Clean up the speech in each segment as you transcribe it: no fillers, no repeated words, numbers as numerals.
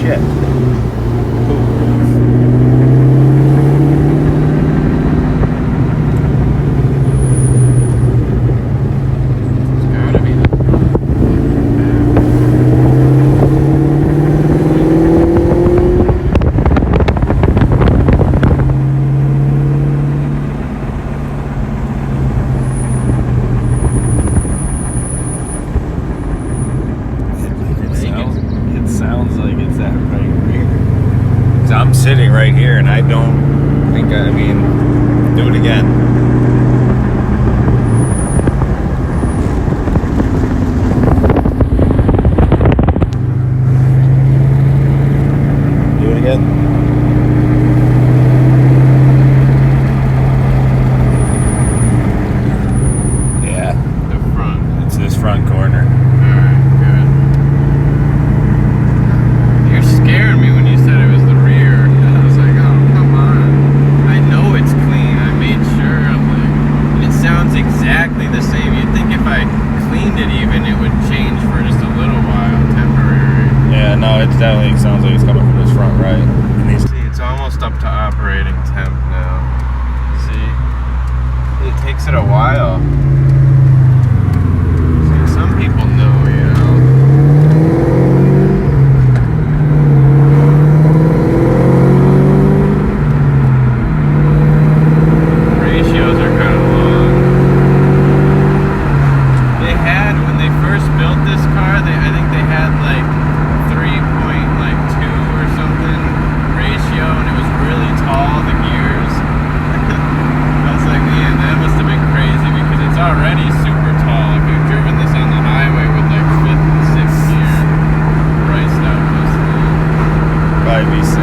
shit. I'm sitting right here, and I don't think, I mean, do it again. Do it again. Yeah. The front. It's this front corner. Alright, good. You're scaring me when you said it was the rear. I was like, oh, come on. I know it's clean. I made sure. I'm like, and it sounds exactly the same. You'd think if I cleaned it even, it would change for just a little while, temporary. Yeah, no, it definitely sounds like it's coming from this front right. See, it's almost up to operating temp now. See? It takes it a while. See, some people know, you know. Ratios are kind of long. They had, when they first built this car, I think they had like 3.2 or something ratio, and it was really tall, the gears. I was like, man, that must have been crazy, because it's already super tall. If you've driven this on the highway with like 5th and 6th gear, priced out this thing. Probably V6.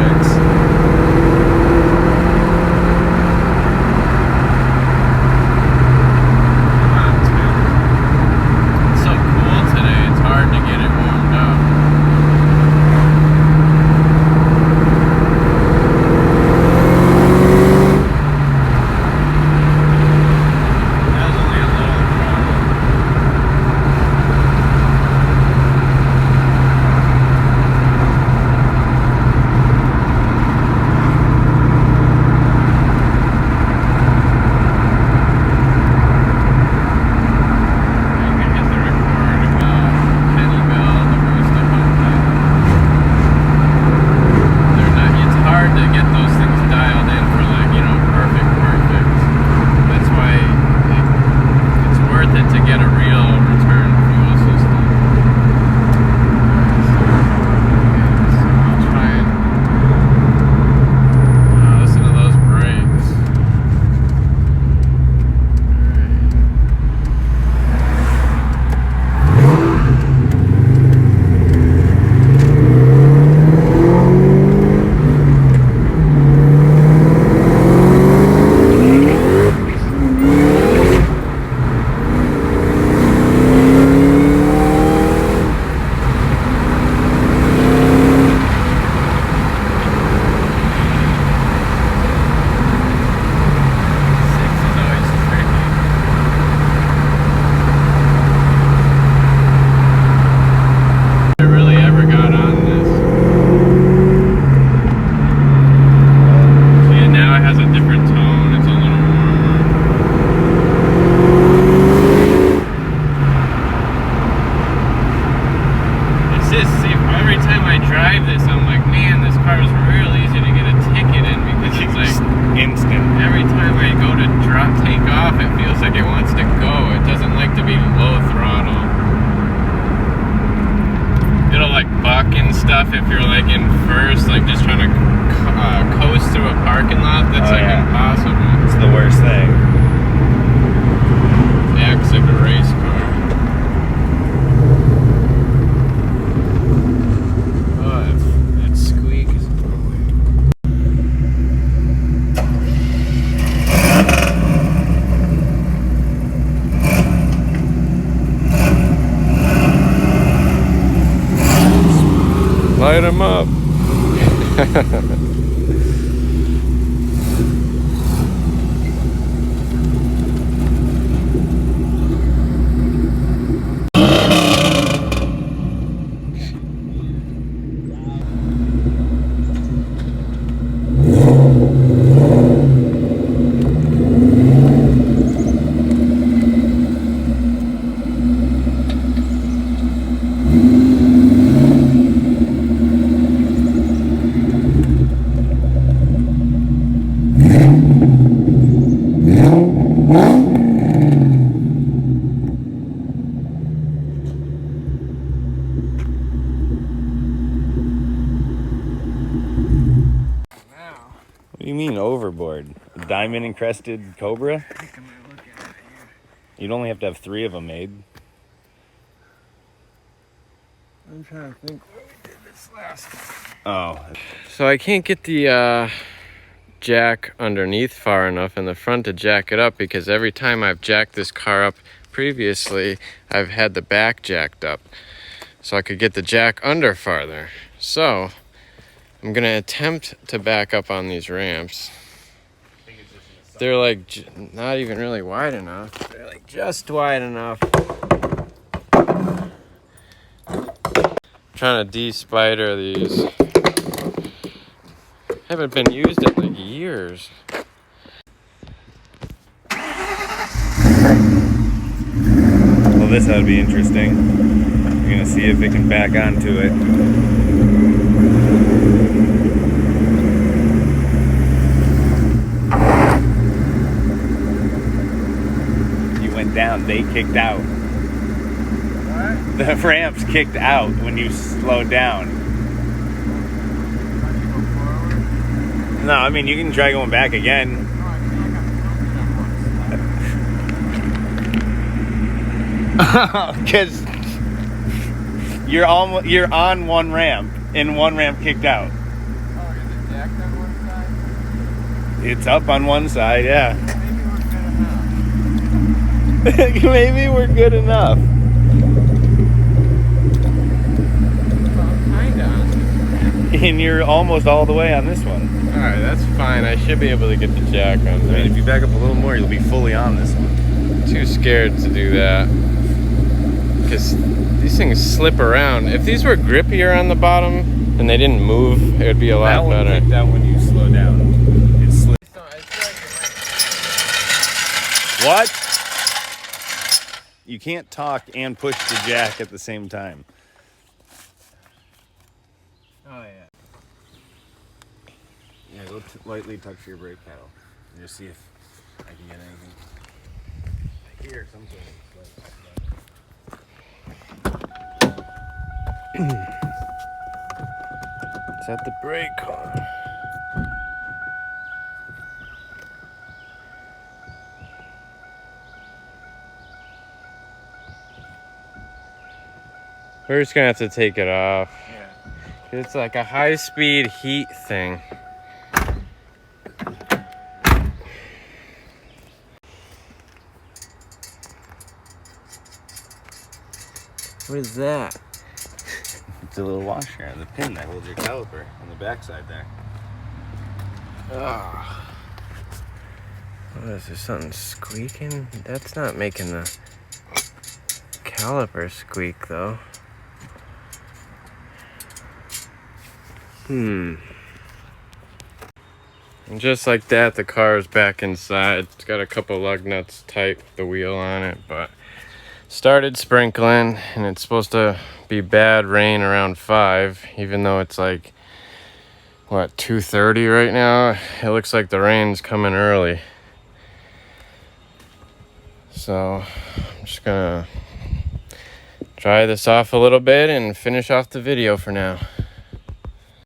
It's so cool today, it's hard to get it warmed up. That was only a little problem. I can hit the record about Penny Bell, the Rooster Hunt. They're not, it's hard to get those things dialed in for like, you know, perfect. That's why it's worth it to get a real return fuel system. So I'll try and listen to those brakes. Six is always tricky. I really ever got on this. See, now it has a different tone. It's a little warmer. It's just, see, every time I drive this, I'm like, man, this car is real easy to get a ticket in, because it's like, Instant. every time I go to take off, it feels like it wants to go. It doesn't like to be low throttle. It'll like buck and stuff if you're like in first, like just trying to coast through a parking lot. That's like impossible. It's the worst thing. Acts like a race car. Oh, that squeak is annoying. Light 'em up. do you mean overboard? A diamond encrusted Cobra? I think I'm gonna look at it here. You'd only have to have 3 of them made. I'm trying to think what we did this last time. Oh. So I can't get the jack underneath far enough in the front to jack it up, because every time I've jacked this car up previously, I've had the back jacked up. So I could get the jack under farther. So I'm gonna attempt to back up on these ramps. They're like not even really wide enough. They're like just wide enough. Trying to de-spider these. Haven't been used in like years. Well, this ought to be interesting. We're gonna see if it can back onto it. You went down, they kicked out. What? The ramps kicked out when you slowed down. No, I mean, you can try going back again. Because you're on one ramp, and one ramp kicked out. Oh, is it jacked on one side? It's up on one side, yeah. Maybe we're good enough. Maybe we're good enough. Well, kinda on this ramp. And you're almost all the way on this one. Alright, that's fine. I should be able to get the jack on I mean, there. if you back up a little more, you'll be fully on this one. Too scared to do that. Because these things slip around. If these were grippier on the bottom and they didn't move, it would be a lot That one better. kicked out when you slow down. It slipped. What? You can't talk and push the jack at the same time. Oh, yeah. Yeah, go lightly touch your brake pedal and just see if I can get anything. I hear something. Set the brake on. We're just gonna have to take it off. Yeah. It's like a high-speed heat thing. What is that? It's a little washer, the pin that holds your caliper on the backside there. Oh. What is there, something squeaking? That's not making the caliper squeak though. And just like that, the car is back inside. It's got a couple lug nuts tight with the wheel on it, but started sprinkling, and it's supposed to be bad rain around 5, even though it's like, what, 2:30 right now? It looks like the rain's coming early. So I'm just gonna dry this off a little bit and finish off the video for now.